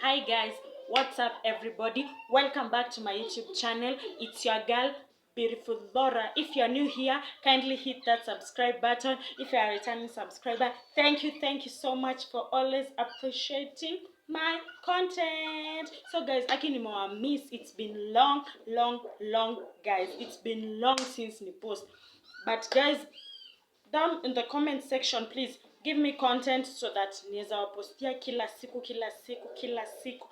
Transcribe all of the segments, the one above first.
Hi guys, what's up everybody? Welcome back to my YouTube channel. It's your girl Beautiful Laura. If you're new here, kindly hit that subscribe button. If you're a returning subscriber, thank you so much for always appreciating my content. So guys, akini miss, it's been long guys. It's been long since ni post. But guys, down in the comment section, please give me content so that niweza wapostia kila siku,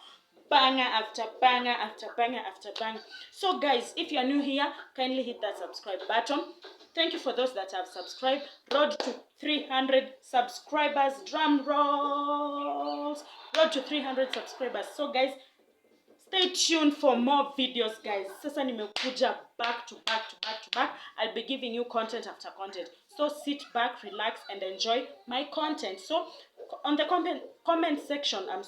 banger after banger after banger after banger. So guys, if you're new here, kindly hit that subscribe button. Thank you for those that have subscribed. Road to 300 subscribers. Drum rolls. Road to 300 subscribers. So guys, stay tuned for more videos guys. Sasa nimekuja back to back. I'll be giving you content after content. So sit back, relax and enjoy my content. So on the comment section, on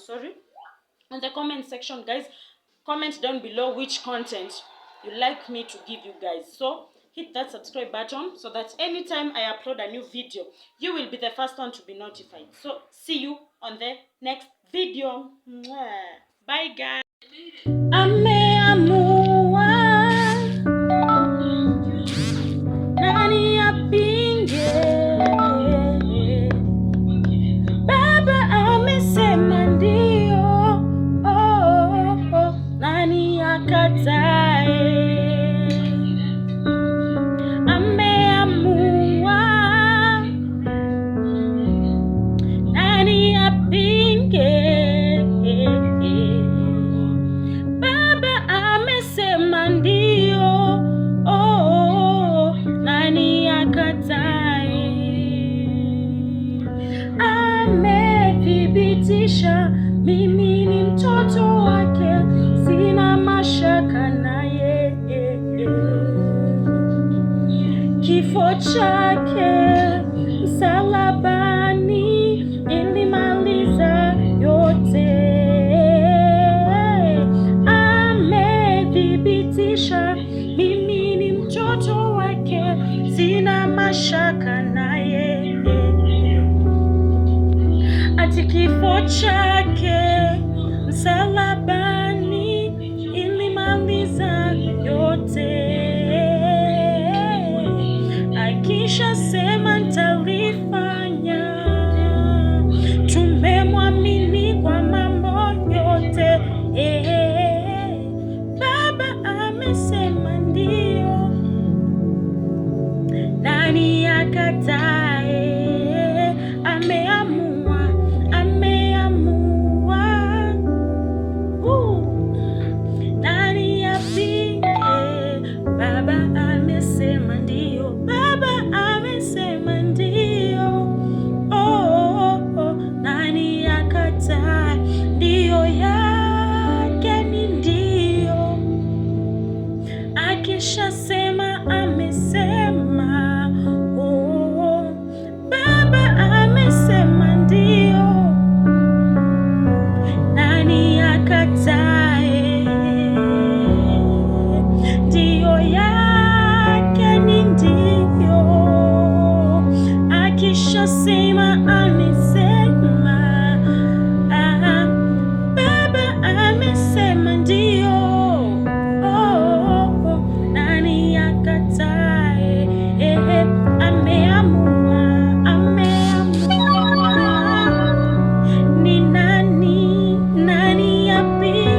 the comment section guys, comment down below which content you like me to give you guys. So hit that subscribe button so that anytime I upload a new video, you will be the first one to be notified. So see you on the next video. Bye guys. Ameamua nani apinge, Baba amesema ndio, nani akatae? Ameamua nani apinge, ndio, nani akatae? Amethibitisha mimi ni mtoto wake, sina mashaka naye. Kifo chake msalabani ilimaliza yote. Mimi ni mtoto wake, sina mashaka naye. Ati kifo chake msalabani ilimaliza yote. Akisha sema nitalifanya, tumemwamini kwa mambo yote. Amesema ndio, nani akatae? Ameamua, nani apinge? Baba amesema ndio, Baba amesema ndio, nani akatae? Ndio yake ni ndio. Akishasema amesema, Baba amesema ndio, nani akatae? Ndio yake ni ndio. Akishasema amesema, Baba amesema ndio, nani akatae? Ameamua, ni nani apinge?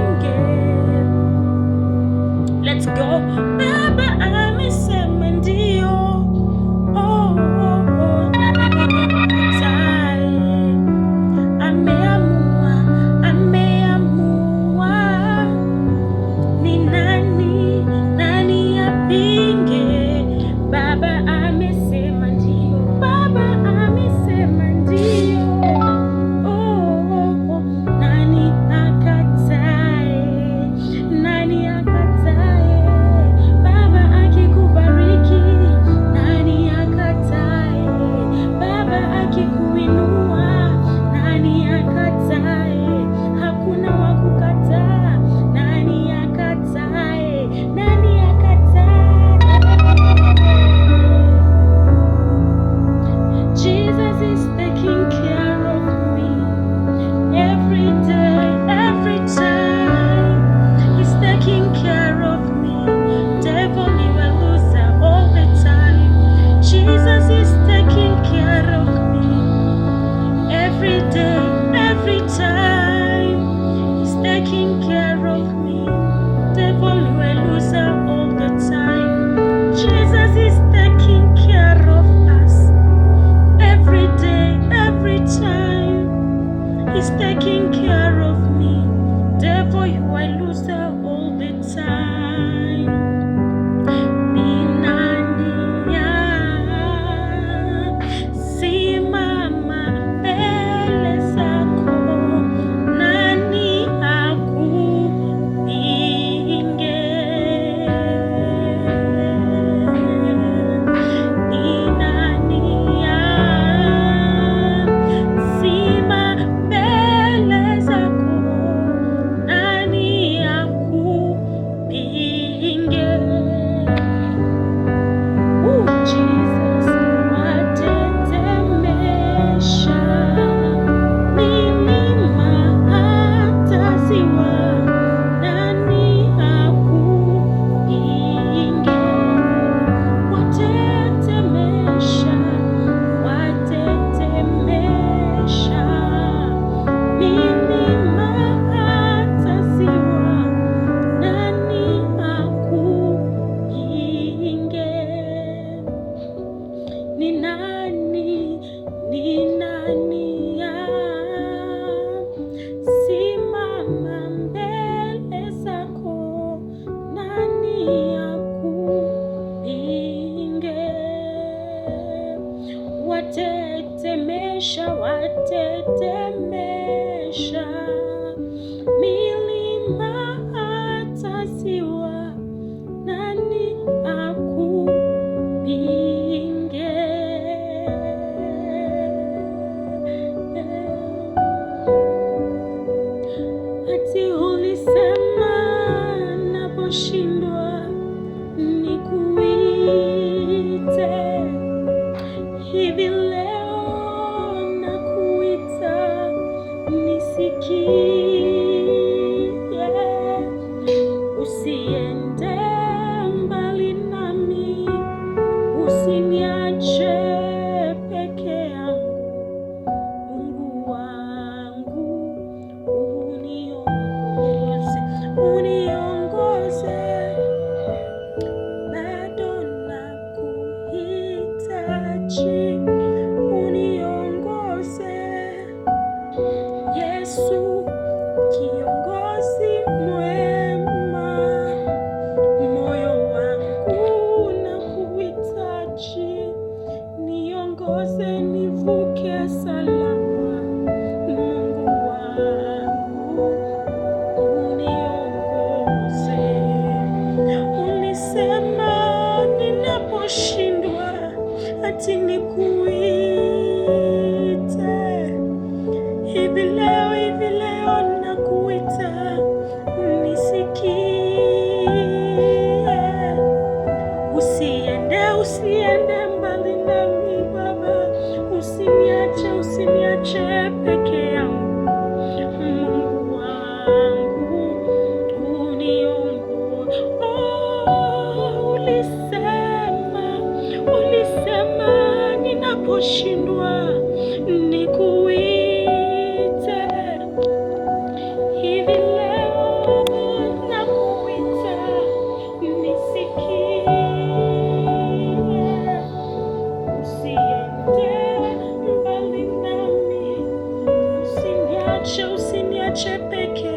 taking care of me. Devil, you are loser all the time. Ni nani simama mbele zako? Nani akupinge? Ni nani simama mbele zako? Nani akupinge? Jesus, watetemesha milima hata ziwa. Nani akupinge? Watetemesha milima hata ziwa. Nani akupinge? Ni nani simama mbele zako? Nani akupinge? Watetemesha milima hata ziwa. Nani akupinge? Ati ulisema naposhindwa nikuite. Hivi leo nakuita nisikie. Usiende mbali nami, usiniache peke yangu. Mungu wangu, uniongoze, bado nakuhitaji. Uniongoze Yesu, kiongozi mwema. Moyo wangu nakuhitaji, niongoze nivuke salama. Mungu wangu, uniongoze. Ulisema ninaposhindwa ati nikuite. Hivi leo nakuita nisikie. Usiende mbali nami Baba, usiniache peke yangu. Mungu wangu, uniongoze. Ulisema ninaposhindwa nikuite. Hivi leo nakuita nisikie. Usiende mbali nami, usiniache peke